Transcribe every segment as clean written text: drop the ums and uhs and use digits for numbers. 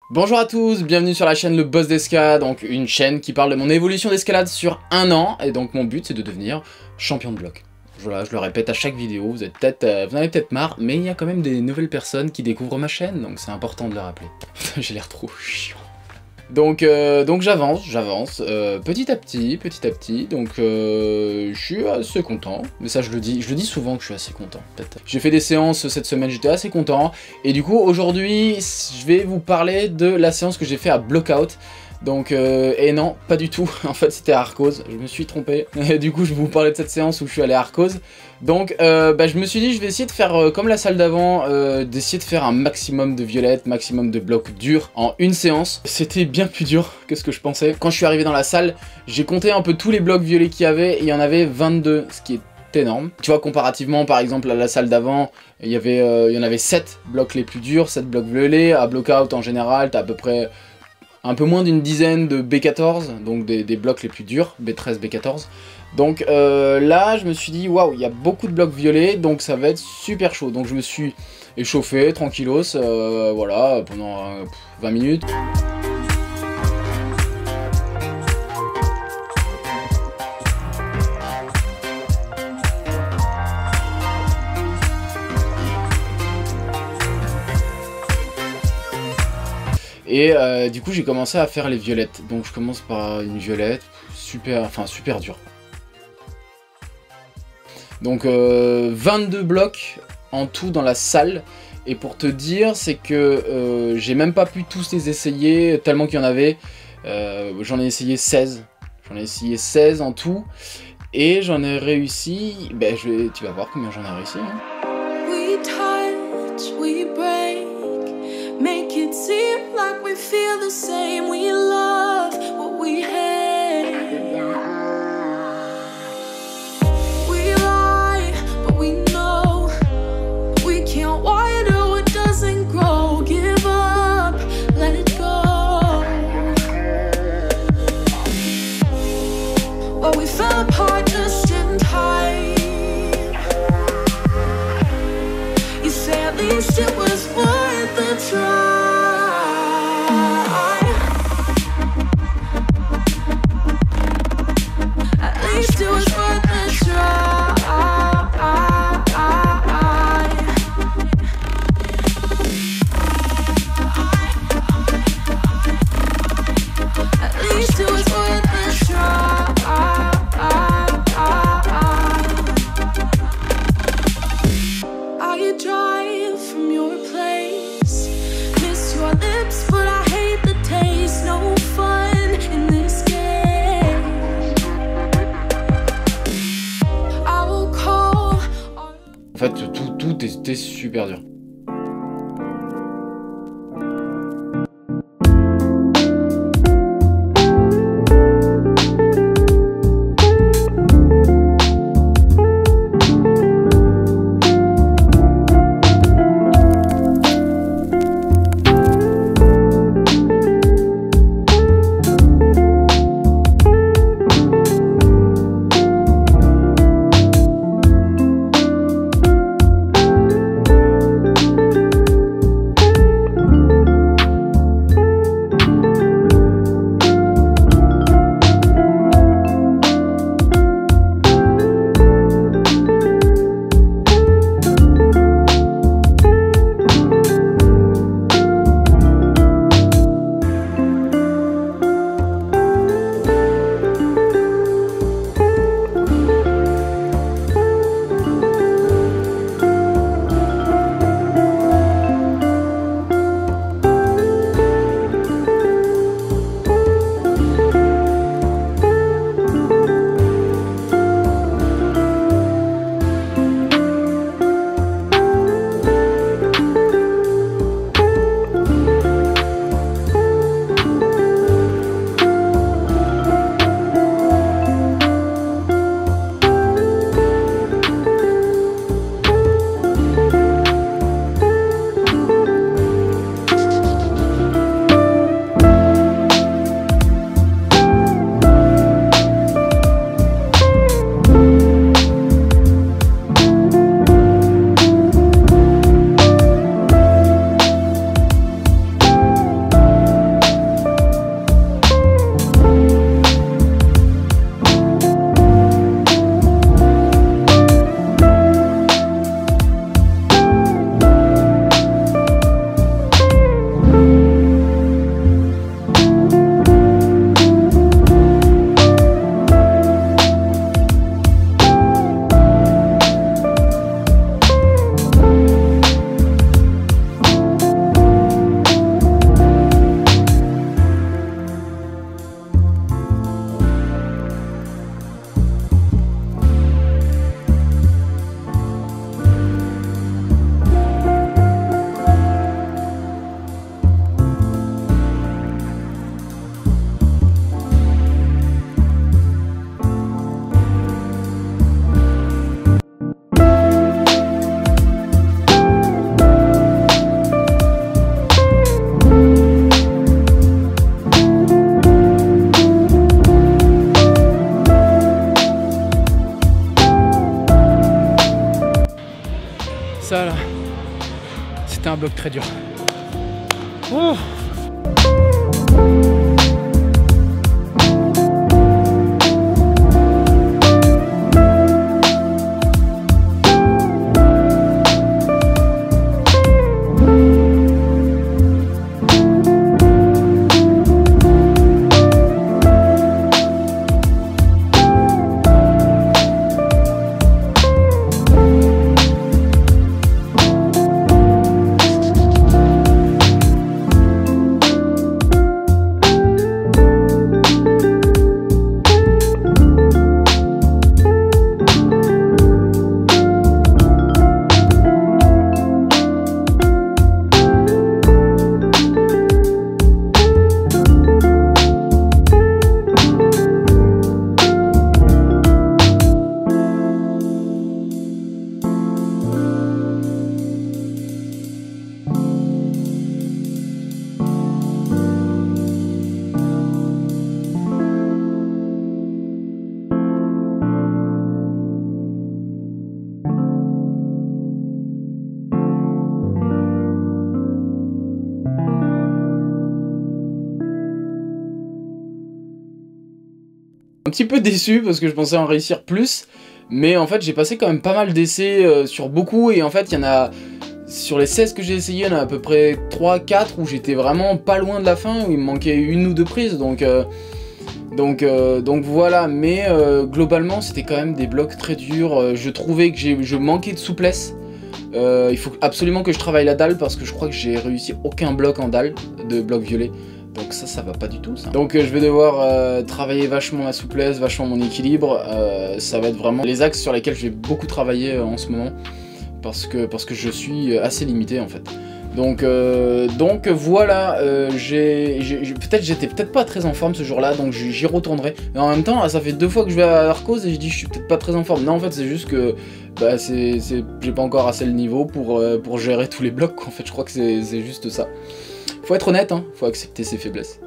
Bonjour à tous, bienvenue sur la chaîne Le Boss d'Escalade, donc une chaîne qui parle de mon évolution d'escalade sur un an, et donc mon but c'est de devenir champion de bloc. Voilà, je le répète à chaque vidéo, vous en avez peut-être marre, mais il y a quand même des nouvelles personnes qui découvrent ma chaîne, donc c'est important de le rappeler. J'ai l'air trop chiant. Donc j'avance, petit à petit, donc je suis assez content, mais ça je le dis souvent que je suis assez content, peut-être. J'ai fait des séances cette semaine, j'étais assez content, et du coup aujourd'hui, je vais vous parler de la séance que j'ai fait à Blockout. Donc, et non, pas du tout, en fait c'était à Arcos, je me suis trompé, et du coup je vais vous parler de cette séance où je suis allé à Arcos. Donc je me suis dit je vais essayer de faire comme la salle d'avant, d'essayer de faire un maximum de violettes, maximum de blocs durs en une séance. C'était bien plus dur que ce que je pensais. Quand je suis arrivé dans la salle, j'ai compté un peu tous les blocs violets qu'il y avait, et il y en avait 22, ce qui est énorme. Tu vois, comparativement par exemple à la salle d'avant, il y en avait 7 blocs les plus durs, 7 blocs violets. À Blockout en général, t'as à peu près un peu moins d'une dizaine de B14, donc des blocs les plus durs, B13, B14. Donc là, je me suis dit, waouh, il y a beaucoup de blocs violets, donc ça va être super chaud. Donc je me suis échauffé, tranquillos, voilà, pendant 20 minutes. Et du coup j'ai commencé à faire les violettes, donc je commence par une violette, super dur. Donc 22 blocs en tout dans la salle, et pour te dire c'est que j'ai même pas pu tous les essayer, tellement qu'il y en avait, j'en ai essayé 16, en tout, et j'en ai réussi, tu vas voir combien j'en ai réussi, hein. Make it seem like we feel the same. We love what we hate. We lie, but we know we can't water what doesn't grow. Give up, let it go. Well, we fell apart just in time. You say at least it was worth the try. En fait, tout était super dur. blocs très durs. Ouh. Un petit peu déçu parce que je pensais en réussir plus, mais en fait j'ai passé quand même pas mal d'essais sur beaucoup, et en fait il y en a, sur les 16 que j'ai essayé, il y en a à peu près 3-4 où j'étais vraiment pas loin de la fin, où il me manquait 1 ou 2 prises, donc voilà, mais globalement c'était quand même des blocs très durs. Je trouvais que je manquais de souplesse. Il faut absolument que je travaille la dalle parce que je crois que j'ai réussi aucun bloc en dalle de bloc violet. Donc ça va pas du tout ça. Donc je vais devoir travailler vachement ma souplesse, vachement mon équilibre. Ça va être vraiment les axes sur lesquels je vais beaucoup travailler en ce moment. Parce que je suis assez limité en fait. Donc voilà, j'étais peut-être pas très en forme ce jour-là, donc j'y retournerai. Mais en même temps, ça fait 2 fois que je vais à Arcos et je dis je suis peut-être pas très en forme. Non, en fait, c'est juste que bah, j'ai pas encore assez le niveau pour gérer tous les blocs. En fait, je crois que c'est juste ça. Faut être honnête, hein, faut accepter ses faiblesses.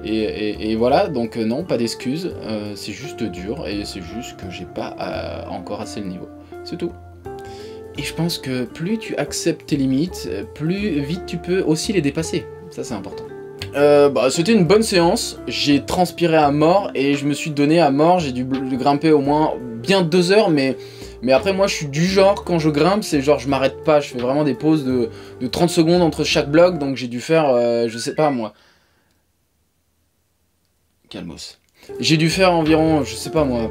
Et voilà, donc non, pas d'excuses, c'est juste dur et c'est juste que j'ai pas encore assez le niveau. C'est tout. Et je pense que plus tu acceptes tes limites, plus vite tu peux aussi les dépasser. Ça, c'est important. C'était une bonne séance, j'ai transpiré à mort et je me suis donné à mort, j'ai dû grimper au moins bien 2 heures, mais après moi je suis du genre, quand je grimpe, c'est genre je m'arrête pas, je fais vraiment des pauses de 30 secondes entre chaque bloc, donc j'ai dû faire, je sais pas moi... Calmos. J'ai dû faire environ, je sais pas moi...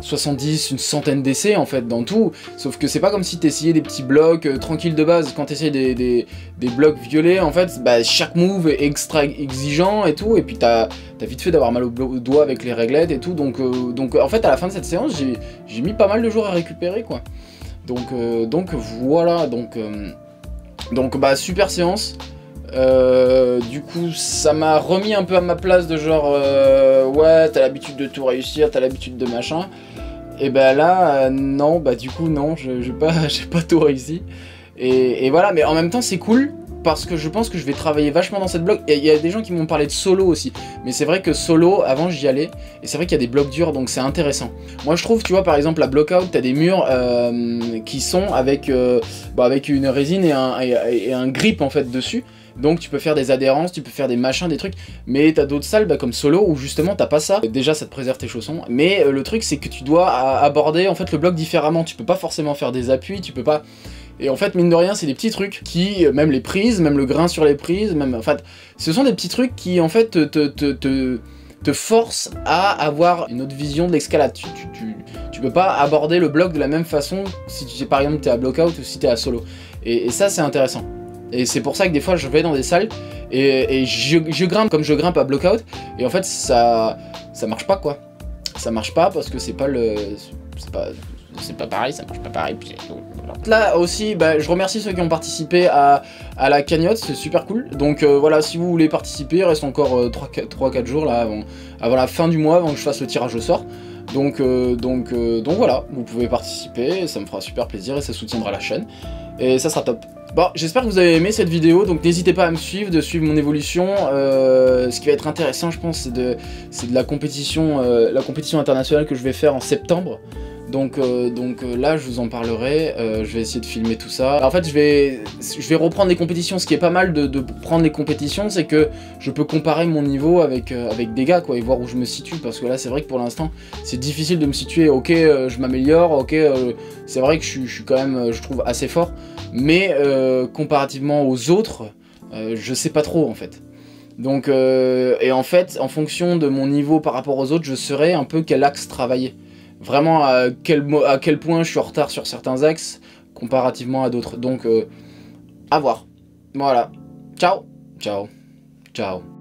70, une centaine d'essais en fait dans tout, sauf que c'est pas comme si t'essayais des petits blocs tranquilles de base. Quand t'essayes des blocs violets, en fait, bah, chaque move est extra exigeant et tout, et puis t'as vite fait d'avoir mal au doigt avec les réglettes et tout, donc en fait à la fin de cette séance j'ai mis pas mal de jours à récupérer quoi. Donc voilà, donc bah super séance. Du coup ça m'a remis un peu à ma place de genre ouais t'as l'habitude de tout réussir, t'as l'habitude de machin, et ben là non, bah du coup non, j'ai pas tout réussi, et voilà, mais en même temps c'est cool parce que je pense que je vais travailler vachement dans cette bloc. Et il y a des gens qui m'ont parlé de solo aussi, mais c'est vrai que solo avant j'y allais, et c'est vrai qu'il y a des blocs durs, donc c'est intéressant. Moi je trouve, tu vois, par exemple la blockout, t'as des murs qui sont avec une résine et un grip en fait dessus. Donc tu peux faire des adhérences, tu peux faire des machins, des trucs, mais t'as d'autres salles comme solo où justement t'as pas ça. Déjà ça te préserve tes chaussons, mais le truc c'est que tu dois aborder en fait le bloc différemment. Tu peux pas forcément faire des appuis, tu peux pas... Et en fait mine de rien c'est des petits trucs qui, même les prises, même le grain sur les prises, même en fait, ce sont des petits trucs qui en fait te forcent à avoir une autre vision de l'escalade. Tu peux pas aborder le bloc de la même façon si par exemple t'es à blockout ou si t'es à solo. Et ça c'est intéressant. Et c'est pour ça que des fois je vais dans des salles et je grimpe comme je grimpe à blockout, et en fait ça marche pas quoi. Ça marche pas parce que c'est pas pareil, ça marche pas pareil. Puis, là aussi, bah, je remercie ceux qui ont participé à la cagnotte, c'est super cool. Donc voilà, si vous voulez participer, il reste encore 3-4 jours là avant la fin du mois, avant que je fasse le tirage au sort. Donc voilà, vous pouvez participer, ça me fera super plaisir et ça soutiendra la chaîne. Et ça sera top. Bon, j'espère que vous avez aimé cette vidéo, donc n'hésitez pas à me suivre, de suivre mon évolution. Ce qui va être intéressant, je pense, c'est de la compétition internationale que je vais faire en septembre. Donc là, je vous en parlerai, je vais essayer de filmer tout ça. En fait, je vais reprendre les compétitions. Ce qui est pas mal de prendre les compétitions, c'est que je peux comparer mon niveau avec des gars, quoi, et voir où je me situe. Parce que là, c'est vrai que pour l'instant, c'est difficile de me situer. Ok, je m'améliore, ok, c'est vrai que je suis quand même, je trouve, assez fort. Mais comparativement aux autres, je sais pas trop, en fait. Donc, et en fait, en fonction de mon niveau par rapport aux autres, je saurai un peu quel axe travailler. Vraiment à quel point je suis en retard sur certains axes comparativement à d'autres. Donc, à voir. Voilà. Ciao. Ciao. Ciao.